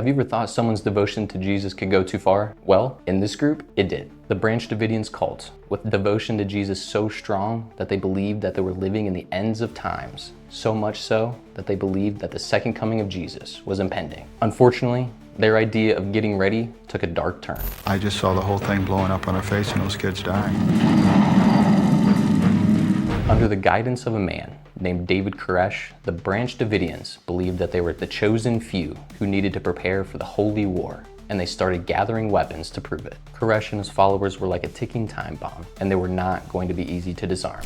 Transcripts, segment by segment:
Have you ever thought someone's devotion to Jesus could go too far? Well, in this group, it did. The Branch Davidians cult, with devotion to Jesus so strong that they believed that they were living in the ends of times, so much so that they believed that the second coming of Jesus was impending. Unfortunately, their idea of getting ready took a dark turn. I just saw the whole thing blowing up on our face and those kids dying. Under the guidance of a man named David Koresh, the Branch Davidians believed that they were the chosen few who needed to prepare for the holy war, and they started gathering weapons to prove it. Koresh and his followers were like a ticking time bomb, and they were not going to be easy to disarm.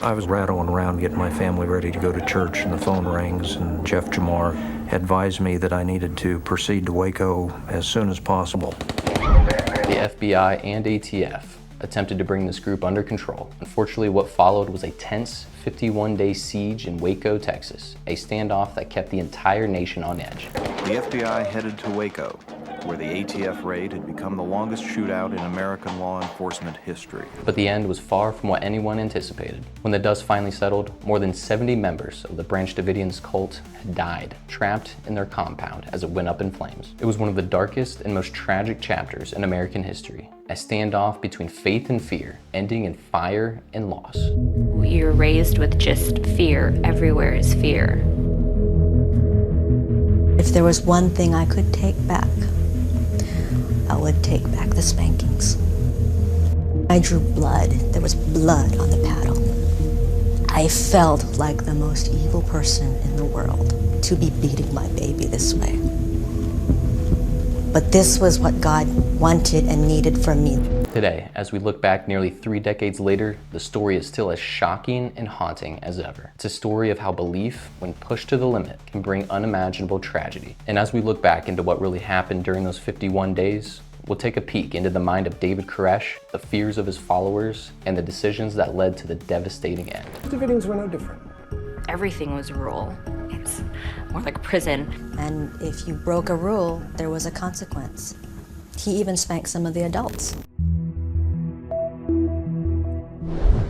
I was rattling around getting my family ready to go to church, and the phone rings, and Jeff Jamar advised me that I needed to proceed to Waco as soon as possible. The FBI and ATF attempted to bring this group under control. Unfortunately, what followed was a tense 51-day siege in Waco, Texas, a standoff that kept the entire nation on edge. The FBI headed to Waco, where the ATF raid had become the longest shootout in American law enforcement history. But the end was far from what anyone anticipated. When the dust finally settled, more than 70 members of the Branch Davidians cult had died, trapped in their compound as it went up in flames. It was one of the darkest and most tragic chapters in American history, a standoff between faith and fear, ending in fire and loss. You're raised with just fear. Everywhere is fear. If there was one thing I could take back, I would take back the spankings. I drew blood. There was blood on the paddle. I felt like the most evil person in the world to be beating my baby this way. But this was what God wanted and needed from me. Today, as we look back nearly 3 decades later, the story is still as shocking and haunting as ever. It's a story of how belief, when pushed to the limit, can bring unimaginable tragedy. And as we look back into what really happened during those 51 days, we'll take a peek into the mind of David Koresh, the fears of his followers, and the decisions that led to the devastating end. The Davidians were no different. Everything was a rule. It's more like a prison. And if you broke a rule, there was a consequence. He even spanked some of the adults.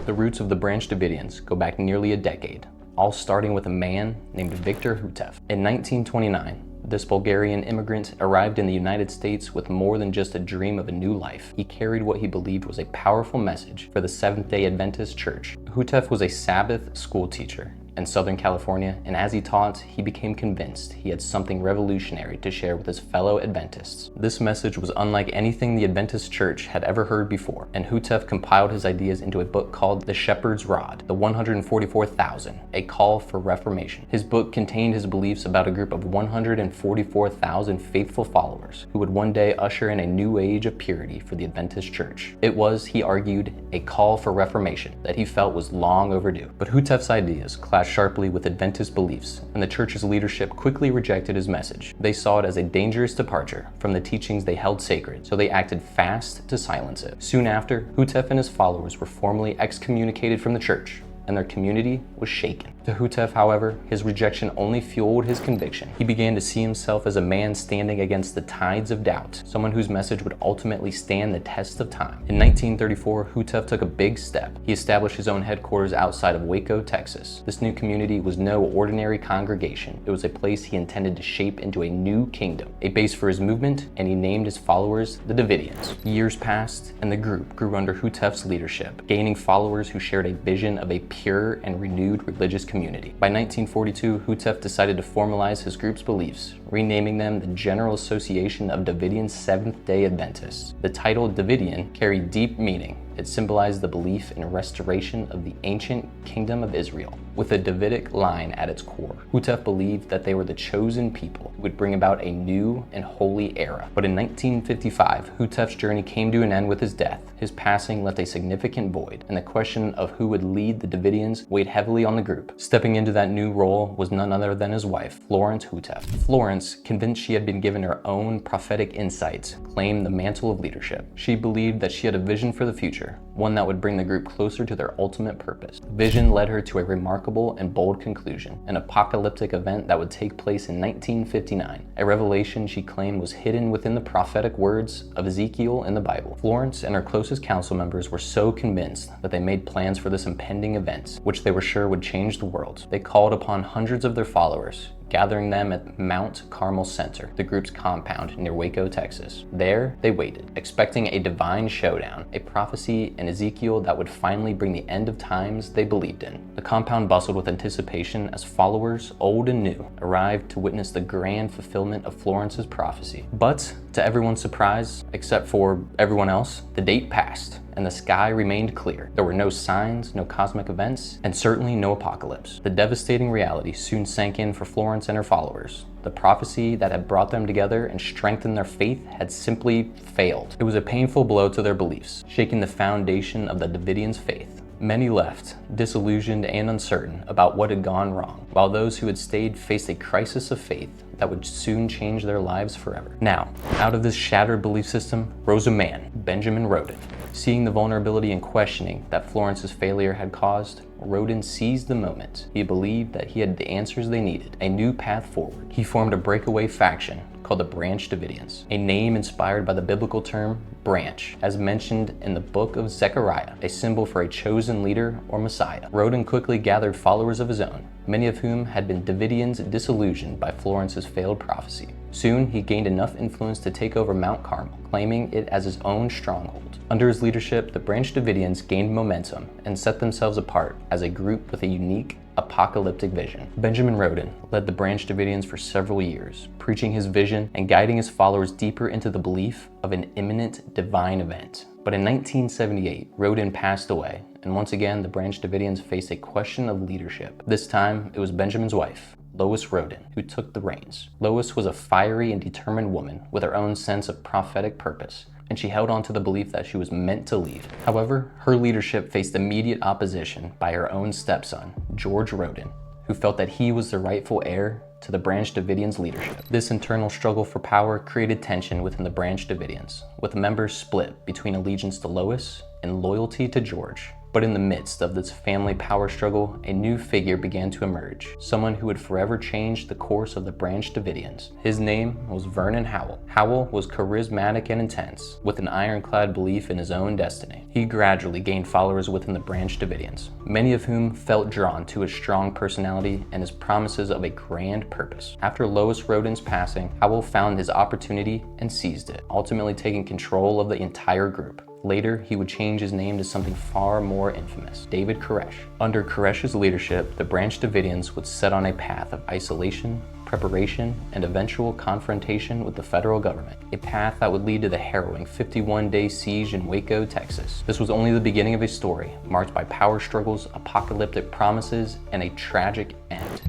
The roots of the Branch Davidians go back nearly a decade, all starting with a man named Victor Hutev. In 1929, this Bulgarian immigrant arrived in the United States with more than just a dream of a new life. He carried what he believed was a powerful message for the Seventh-day Adventist Church. Hutev was a Sabbath school teacher in Southern California, and as he taught, he became convinced he had something revolutionary to share with his fellow Adventists. This message was unlike anything the Adventist Church had ever heard before, and Hutev compiled his ideas into a book called The Shepherd's Rod, The 144,000, A Call for Reformation. His book contained his beliefs about a group of 144,000 faithful followers who would one day usher in a new age of purity for the Adventist Church. It was, he argued, a call for reformation that he felt was long overdue. But Hutev's ideas clashed sharply with Adventist beliefs, and the church's leadership quickly rejected his message. They saw it as a dangerous departure from the teachings they held sacred, so they acted fast to silence it. Soon after, Hutev and his followers were formally excommunicated from the church, and their community was shaken. To Hutev, however, his rejection only fueled his conviction. He began to see himself as a man standing against the tides of doubt, someone whose message would ultimately stand the test of time. In 1934, Hutev took a big step. He established his own headquarters outside of Waco, Texas. This new community was no ordinary congregation. It was a place he intended to shape into a new kingdom, a base for his movement, and he named his followers the Davidians. Years passed, and the group grew under Hutev's leadership, gaining followers who shared a vision of a pure and renewed religious community. By 1942, Hutev decided to formalize his group's beliefs, renaming them the General Association of Davidian Seventh-day Adventists. The title Davidian carried deep meaning. It symbolized the belief in restoration of the ancient kingdom of Israel, with a Davidic line at its core. Hutev believed that they were the chosen people who would bring about a new and holy era. But in 1955, Hutev's journey came to an end with his death. His passing left a significant void, and the question of who would lead the Davidians weighed heavily on the group. Stepping into that new role was none other than his wife, Florence Hutev. Florence, convinced she had been given her own prophetic insights, claimed the mantle of leadership. She believed that she had a vision for the future, one that would bring the group closer to their ultimate purpose. The vision led her to a remarkable and bold conclusion, an apocalyptic event that would take place in 1959, a revelation she claimed was hidden within the prophetic words of Ezekiel in the Bible. Florence and her closest council members were so convinced that they made plans for this impending event, which they were sure would change the world. They called upon hundreds of their followers, gathering them at Mount Carmel Center, the group's compound near Waco, Texas. There, they waited, expecting a divine showdown, a prophecy in Ezekiel that would finally bring the end of times they believed in. The compound bustled with anticipation as followers, old and new, arrived to witness the grand fulfillment of Florence's prophecy. But, to everyone's surprise, except for everyone else, the date passed, and the sky remained clear. There were no signs, no cosmic events, and certainly no apocalypse. The devastating reality soon sank in for Florence and her followers. The prophecy that had brought them together and strengthened their faith had simply failed. It was a painful blow to their beliefs, shaking the foundation of the Davidians' faith. Many left, disillusioned and uncertain about what had gone wrong, while those who had stayed faced a crisis of faith that would soon change their lives forever. Now, out of this shattered belief system rose a man, Benjamin Roden. Seeing the vulnerability and questioning that Florence's failure had caused, Roden seized the moment. He believed that he had the answers they needed, a new path forward. He formed a breakaway faction called the Branch Davidians, a name inspired by the biblical term branch, as mentioned in the book of Zechariah, a symbol for a chosen leader or Messiah. Roden quickly gathered followers of his own, many of whom had been Davidians disillusioned by Florence's failed prophecy. Soon, he gained enough influence to take over Mount Carmel, claiming it as his own stronghold. Under his leadership, the Branch Davidians gained momentum and set themselves apart as a group with a unique apocalyptic vision. Benjamin Roden led the Branch Davidians for several years, preaching his vision and guiding his followers deeper into the belief of an imminent divine event. But in 1978, Roden passed away, and once again, the Branch Davidians faced a question of leadership. This time, it was Benjamin's wife, Lois Roden, who took the reins. Lois was a fiery and determined woman with her own sense of prophetic purpose, and she held on to the belief that she was meant to lead. However, her leadership faced immediate opposition by her own stepson, George Roden, who felt that he was the rightful heir to the Branch Davidians' leadership. This internal struggle for power created tension within the Branch Davidians, with members split between allegiance to Lois and loyalty to George. But in the midst of this family power struggle, a new figure began to emerge, someone who would forever change the course of the Branch Davidians. His name was Vernon Howell. Howell was charismatic and intense, with an ironclad belief in his own destiny. He gradually gained followers within the Branch Davidians, many of whom felt drawn to his strong personality and his promises of a grand purpose. After Lois Roden's passing, Howell found his opportunity and seized it, ultimately taking control of the entire group. Later, he would change his name to something far more infamous, David Koresh. Under Koresh's leadership, the Branch Davidians would set on a path of isolation, preparation, and eventual confrontation with the federal government, a path that would lead to the harrowing 51-day siege in Waco, Texas. This was only the beginning of a story marked by power struggles, apocalyptic promises, and a tragic end.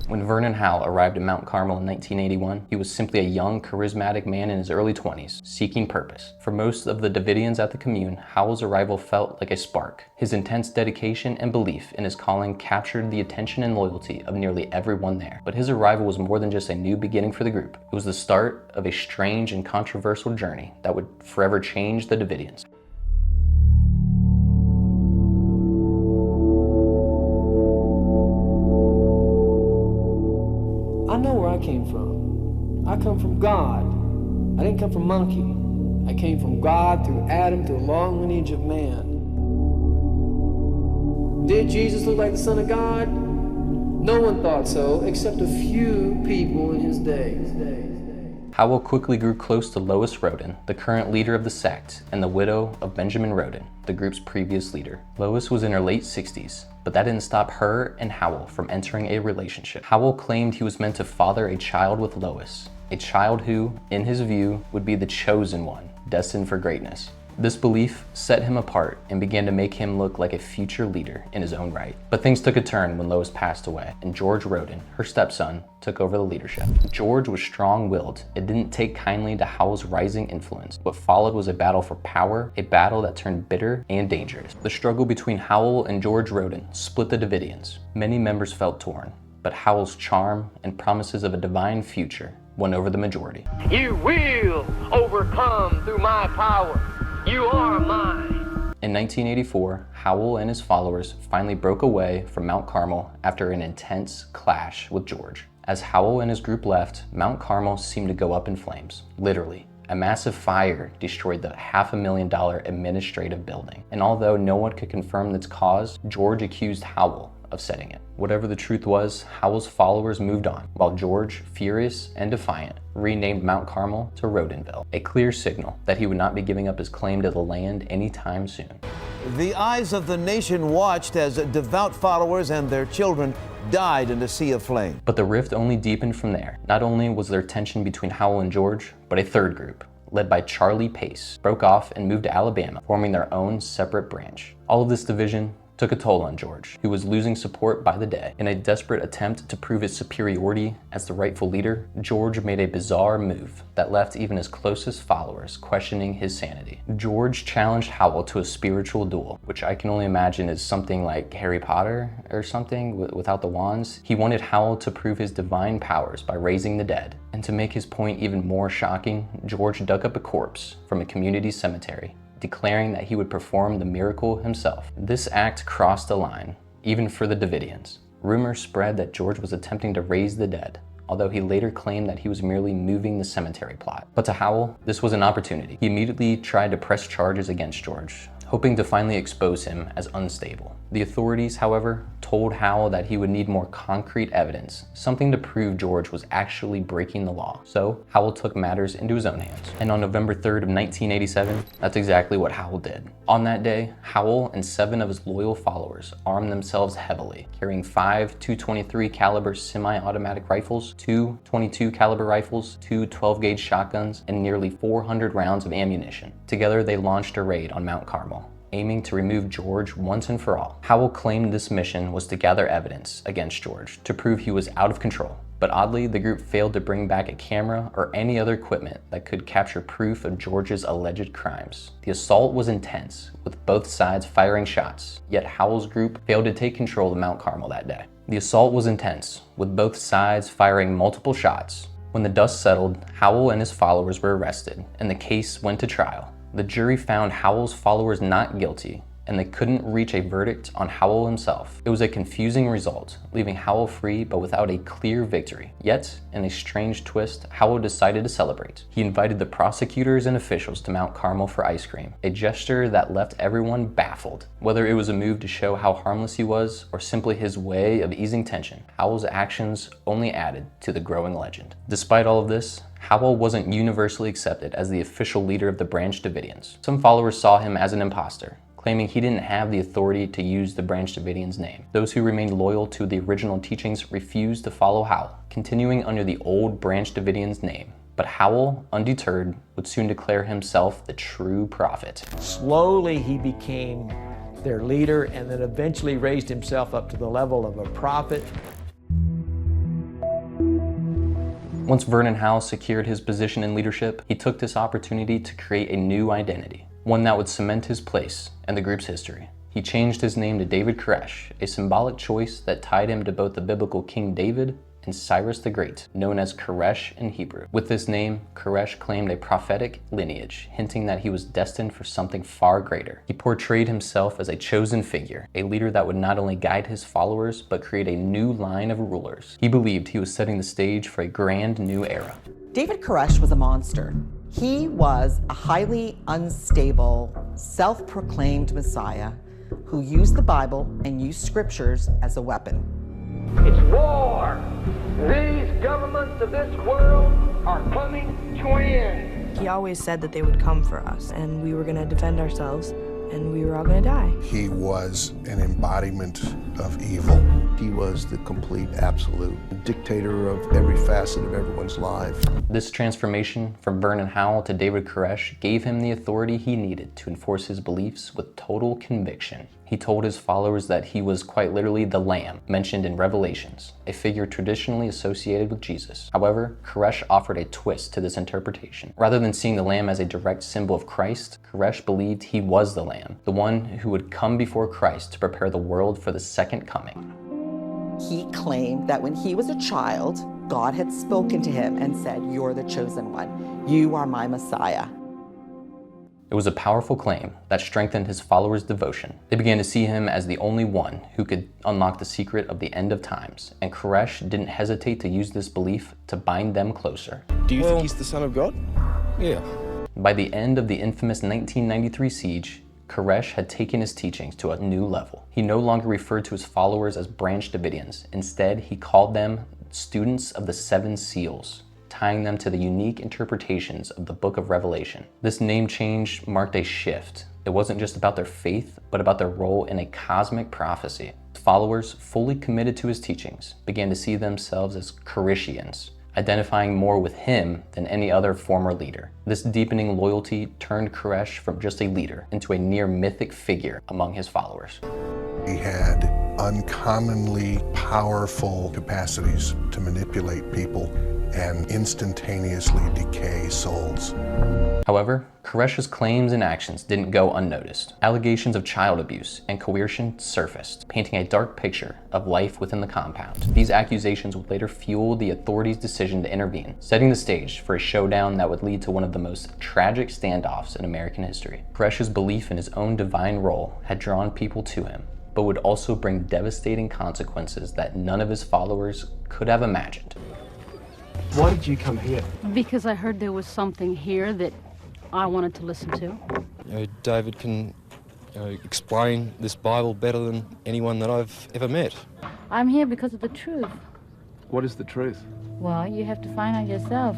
When Vernon Howell arrived at Mount Carmel in 1981, he was simply a young, charismatic man in his early 20s, seeking purpose. For most of the Davidians at the commune, Howell's arrival felt like a spark. His intense dedication and belief in his calling captured the attention and loyalty of nearly everyone there. But his arrival was more than just a new beginning for the group. It was the start of a strange and controversial journey that would forever change the Davidians. I know where I came from. I come from God. I didn't come from monkey. I came from God through Adam through a long lineage of man. Did Jesus look like the Son of God? No one thought so, except a few people in his day. Howell quickly grew close to Lois Roden, the current leader of the sect, and the widow of Benjamin Roden, the group's previous leader. Lois was in her late 60s, but that didn't stop her and Howell from entering a relationship. Howell claimed he was meant to father a child with Lois, a child who, in his view, would be the chosen one, destined for greatness. This belief set him apart and began to make him look like a future leader in his own right. But things took a turn when Lois passed away, and George Roden, her stepson, took over the leadership. George was strong-willed. It didn't take kindly to Howell's rising influence. What followed was a battle for power, a battle that turned bitter and dangerous. The struggle between Howell and George Roden split the Davidians. Many members felt torn, but Howell's charm and promises of a divine future won over the majority. You will overcome through my power. You are mine. In 1984, Howell and his followers finally broke away from Mount Carmel after an intense clash with George. As Howell and his group left, Mount Carmel seemed to go up in flames, literally. A massive fire destroyed the $500,000 administrative building. And although no one could confirm its cause, George accused Howell of setting it. Whatever the truth was, Howell's followers moved on, while George, furious and defiant, renamed Mount Carmel to Rodenville, a clear signal that he would not be giving up his claim to the land anytime soon. The eyes of the nation watched as devout followers and their children died in a sea of flame. But the rift only deepened from there. Not only was there tension between Howell and George, but a third group, led by Charlie Pace, broke off and moved to Alabama, forming their own separate branch. All of this division took a toll on George, who was losing support by the day. In a desperate attempt to prove his superiority as the rightful leader, George made a bizarre move that left even his closest followers questioning his sanity. George challenged Howell to a spiritual duel, which I can only imagine is something like Harry Potter or something without the wands. He wanted Howell to prove his divine powers by raising the dead. And to make his point even more shocking, George dug up a corpse from a community cemetery, declaring that he would perform the miracle himself. This act crossed the line, even for the Davidians. Rumors spread that George was attempting to raise the dead, although he later claimed that he was merely moving the cemetery plot. But to Howell, this was an opportunity. He immediately tried to press charges against George, hoping to finally expose him as unstable. The authorities, however, told Howell that he would need more concrete evidence, something to prove George was actually breaking the law. So Howell took matters into his own hands. And on November 3rd of 1987, that's exactly what Howell did. On that day, Howell and 7 of his loyal followers armed themselves heavily, carrying 5 .223 caliber semi-automatic rifles, 2 .22 caliber rifles, 2 12-gauge shotguns, and nearly 400 rounds of ammunition. Together, they launched a raid on Mount Carmel, aiming to remove George once and for all. Howell claimed this mission was to gather evidence against George to prove he was out of control. But oddly, the group failed to bring back a camera or any other equipment that could capture proof of George's alleged crimes. The assault was intense, with both sides firing shots, yet Howell's group failed to take control of Mount Carmel that day. The assault was intense, with both sides firing multiple shots. When the dust settled, Howell and his followers were arrested, and the case went to trial. The jury found Howell's followers not guilty, and they couldn't reach a verdict on Howell himself. It was a confusing result, leaving Howell free but without a clear victory. Yet, in a strange twist, Howell decided to celebrate. He invited the prosecutors and officials to Mount Carmel for ice cream, a gesture that left everyone baffled. Whether it was a move to show how harmless he was, or simply his way of easing tension, Howell's actions only added to the growing legend. Despite all of this, Howell wasn't universally accepted as the official leader of the Branch Davidians. Some followers saw him as an imposter, claiming he didn't have the authority to use the Branch Davidians' name. Those who remained loyal to the original teachings refused to follow Howell, continuing under the old Branch Davidians' name. But Howell, undeterred, would soon declare himself the true prophet. Slowly he became their leader and then eventually raised himself up to the level of a prophet. Once Vernon Howell secured his position in leadership, he took this opportunity to create a new identity, one that would cement his place in the group's history. He changed his name to David Koresh, a symbolic choice that tied him to both the biblical King David and Cyrus the Great, known as Koresh in Hebrew. With this name, Koresh claimed a prophetic lineage, hinting that he was destined for something far greater. He portrayed himself as a chosen figure, a leader that would not only guide his followers, but create a new line of rulers. He believed he was setting the stage for a grand new era. David Koresh was a monster. He was a highly unstable, self-proclaimed Messiah who used the Bible and used scriptures as a weapon. It's war. These governments of this world are coming to an end. He always said that they would come for us, and we were going to defend ourselves, and we were all going to die. He was an embodiment of evil. He was the complete, absolute dictator of every facet of everyone's life. This transformation from Vernon Howell to David Koresh gave him the authority he needed to enforce his beliefs with total conviction. He told his followers that he was quite literally the Lamb mentioned in Revelations, a figure traditionally associated with Jesus. However, Koresh offered a twist to this interpretation. Rather than seeing the Lamb as a direct symbol of Christ, Koresh believed he was the Lamb, the one who would come before Christ to prepare the world for the second coming. He claimed that when he was a child, God had spoken to him and said, "You're the chosen one. You are my Messiah." It was a powerful claim that strengthened his followers' devotion. They began to see him as the only one who could unlock the secret of the end of times, and Koresh didn't hesitate to use this belief to bind them closer. Do you think he's the Son of God? Yeah. By the end of the infamous 1993 siege, Koresh had taken his teachings to a new level. He no longer referred to his followers as Branch Davidians. Instead, he called them students of the 7 seals, tying them to the unique interpretations of the book of Revelation. This name change marked a shift. It wasn't just about their faith, but about their role in a cosmic prophecy. Followers, fully committed to his teachings, began to see themselves as Koreshians, identifying more with him than any other former leader. This deepening loyalty turned Koresh from just a leader into a near mythic figure among his followers. He had uncommonly powerful capacities to manipulate people and instantaneously decay souls. However, Koresh's claims and actions didn't go unnoticed. Allegations of child abuse and coercion surfaced, painting a dark picture of life within the compound. These accusations would later fuel the authorities' decision to intervene, setting the stage for a showdown that would lead to one of the most tragic standoffs in American history. Koresh's belief in his own divine role had drawn people to him, but would also bring devastating consequences that none of his followers could have imagined. Why did you come here? Because I heard there was something here that I wanted to listen to. David can explain this Bible better than anyone that I've ever met. I'm here because of the truth. What is the truth? Well, you have to find out yourself.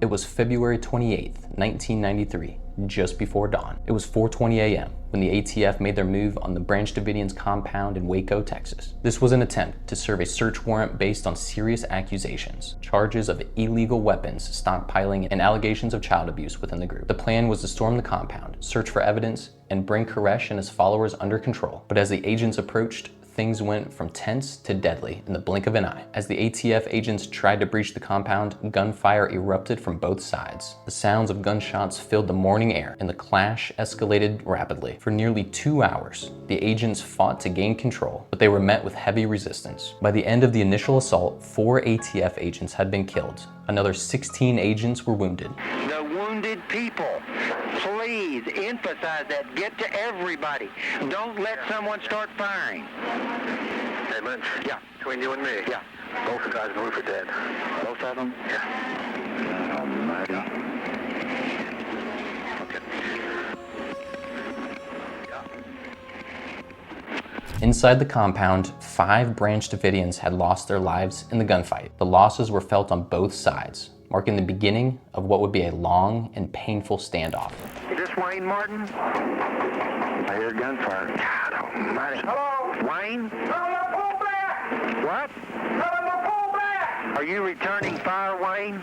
It was February 28th, 1993, just before dawn. It was 4:20 a.m. when the ATF made their move on the Branch Davidians compound in Waco, Texas. This was an attempt to serve a search warrant based on serious accusations, charges of illegal weapons stockpiling, and allegations of child abuse within the group. The plan was to storm the compound, search for evidence, and bring Koresh and his followers under control. But as the agents approached, things went from tense to deadly in the blink of an eye. As the ATF agents tried to breach the compound, gunfire erupted from both sides. The sounds of gunshots filled the morning air, and the clash escalated rapidly. For nearly 2 hours, the agents fought to gain control, but they were met with heavy resistance. By the end of the initial assault, 4 ATF agents had been killed. Another 16 agents were wounded. The wounded people, please emphasize that. Get to everybody. Don't let someone start firing. Hey, Lynch. Yeah. Between you and me. Yeah. Both the guys in the roof are dead. Both of them? Yeah. God almighty. Okay. Inside the compound, 5 Branch Davidians had lost their lives in the gunfight. The losses were felt on both sides, marking the beginning of what would be a long and painful standoff. Is this Wayne Martin? I hear gunfire. God almighty. Hello? Wayne? Tell him to pull back! What? Tell him to pull back! Are you returning fire, Wayne?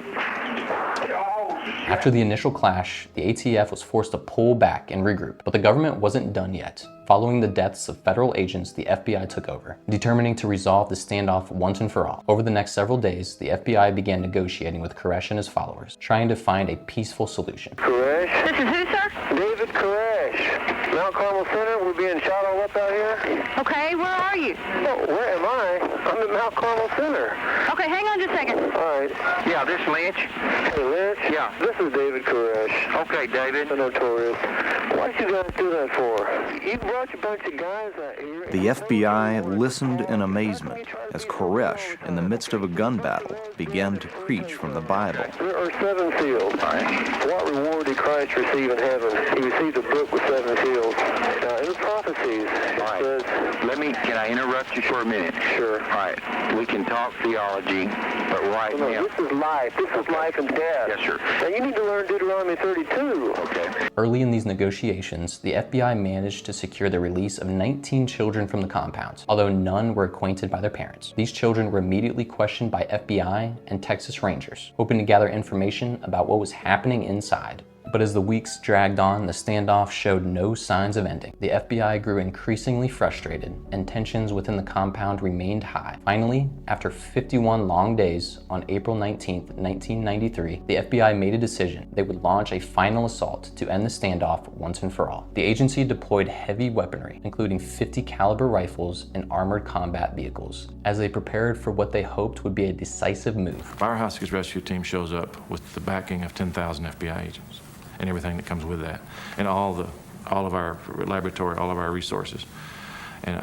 Oh, shit. After the initial clash, the ATF was forced to pull back and regroup, but the government wasn't done yet. Following the deaths of federal agents, the FBI took over, determining to resolve the standoff once and for all. Over the next several days, the FBI began negotiating with Koresh and his followers, trying to find a peaceful solution. Koresh? This is who, sir? David Koresh. Mount Carmel Center, we're being shot all up out here. Okay, where are you? Oh, where am I? I'm at Mount Carmel Center. Okay, hang on just a second. All right. Yeah, this Lynch. Hey, Lynch? Yeah. This is David Koresh. Okay, David. The notorious. What did you guys do that for? You brought a bunch of guys out here. The FBI listened in amazement as Koresh, in the midst of a gun battle, began to preach from the Bible. There are 7 seals. What reward did Christ receive in heaven? He received a book with 7 seals. In the prophecies, it says... Can I interrupt you for a minute? Sure. All right. We can talk theology, but right now... now... This is life. This is life and death. Yes, sir. Now you need to learn Deuteronomy 32. Okay. Early in these negotiations, the FBI managed to secure the release of 19 children from the compound, although none were acquainted by their parents. These children were immediately questioned by FBI and Texas Rangers, hoping to gather information about what was happening inside. But as the weeks dragged on, the standoff showed no signs of ending. The FBI grew increasingly frustrated, and tensions within the compound remained high. Finally, after 51 long days, on April 19, 1993, the FBI made a decision. They would launch a final assault to end the standoff once and for all. The agency deployed heavy weaponry, including 50 caliber rifles and armored combat vehicles, as they prepared for what they hoped would be a decisive move. Our hostage rescue team shows up with the backing of 10,000 FBI agents and everything that comes with that, and all of our laboratory, all of our resources. And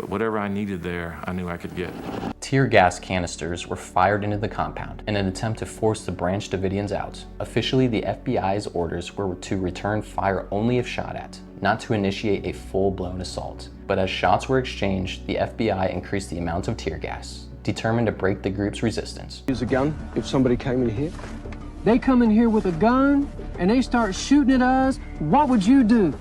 whatever I needed there, I knew I could get. Tear gas canisters were fired into the compound in an attempt to force the Branch Davidians out. Officially, the FBI's orders were to return fire only if shot at, not to initiate a full-blown assault. But as shots were exchanged, the FBI increased the amount of tear gas, determined to break the group's resistance. Use a gun if somebody came in here. They come in here with a gun and they start shooting at us. What would you do?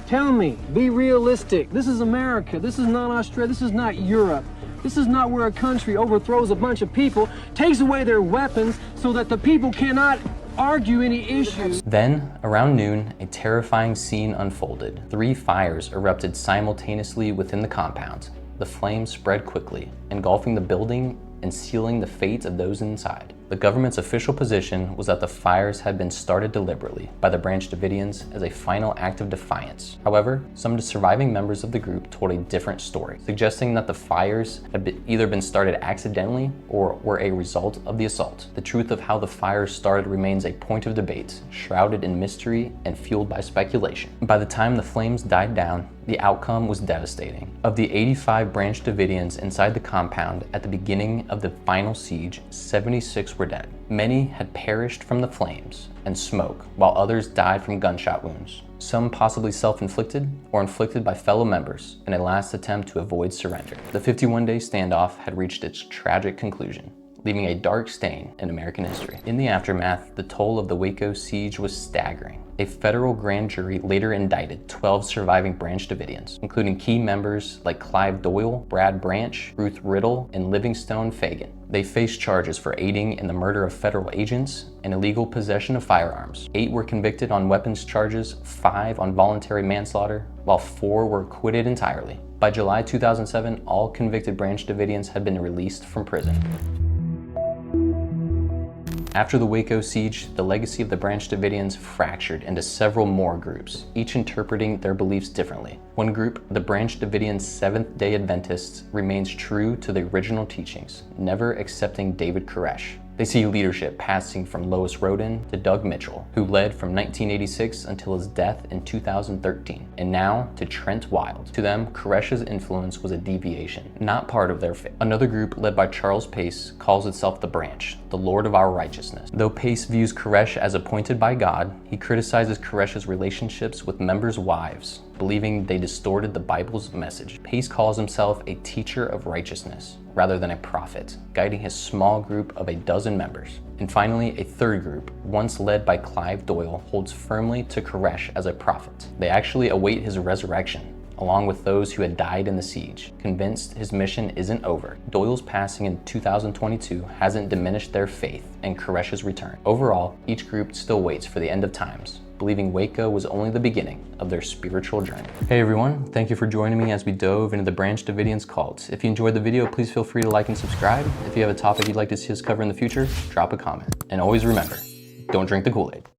Tell me, be realistic. This is America. This is not Australia. This is not Europe. This is not where a country overthrows a bunch of people, takes away their weapons so that the people cannot argue any issues. Then, around noon, a terrifying scene unfolded. 3 fires erupted simultaneously within the compound. The flames spread quickly, engulfing the building and sealing the fate of those inside. The government's official position was that the fires had been started deliberately by the Branch Davidians as a final act of defiance. However, some of the surviving members of the group told a different story, suggesting that the fires had either been started accidentally or were a result of the assault. The truth of how the fires started remains a point of debate, shrouded in mystery and fueled by speculation. By the time the flames died down, the outcome was devastating. Of the 85 Branch Davidians inside the compound at the beginning of the final siege, 76 were dead. Many had perished from the flames and smoke, while others died from gunshot wounds. Some possibly self-inflicted or inflicted by fellow members in a last attempt to avoid surrender. The 51-day standoff had reached its tragic conclusion, leaving a dark stain in American history. In the aftermath, the toll of the Waco Siege was staggering. A federal grand jury later indicted 12 surviving Branch Davidians, including key members like Clive Doyle, Brad Branch, Ruth Riddle, and Livingstone Fagan. They faced charges for aiding in the murder of federal agents and illegal possession of firearms. 8 were convicted on weapons charges, 5 on voluntary manslaughter, while 4 were acquitted entirely. By July 2007, all convicted Branch Davidians had been released from prison. After the Waco Siege, the legacy of the Branch Davidians fractured into several more groups, each interpreting their beliefs differently. One group, the Branch Davidians Seventh-day Adventists, remains true to the original teachings, never accepting David Koresh. They see leadership passing from Lois Rodin to Doug Mitchell, who led from 1986 until his death in 2013, and now to Trent Wild. To them, Koresh's influence was a deviation, not part of their faith. Another group led by Charles Pace calls itself the Branch, the Lord of our righteousness. Though Pace views Koresh as appointed by God, he criticizes Koresh's relationships with members' wives, believing they distorted the Bible's message. Pace calls himself a teacher of righteousness rather than a prophet, guiding his small group of a dozen members. And finally, a third group, once led by Clive Doyle, holds firmly to Koresh as a prophet. They actually await his resurrection, along with those who had died in the siege, convinced his mission isn't over. Doyle's passing in 2022 hasn't diminished their faith in Koresh's return. Overall, each group still waits for the end of times, believing Waco was only the beginning of their spiritual journey. Hey everyone, thank you for joining me as we dove into the Branch Davidians cult. If you enjoyed the video, please feel free to like and subscribe. If you have a topic you'd like to see us cover in the future, drop a comment. And always remember, don't drink the Kool-Aid.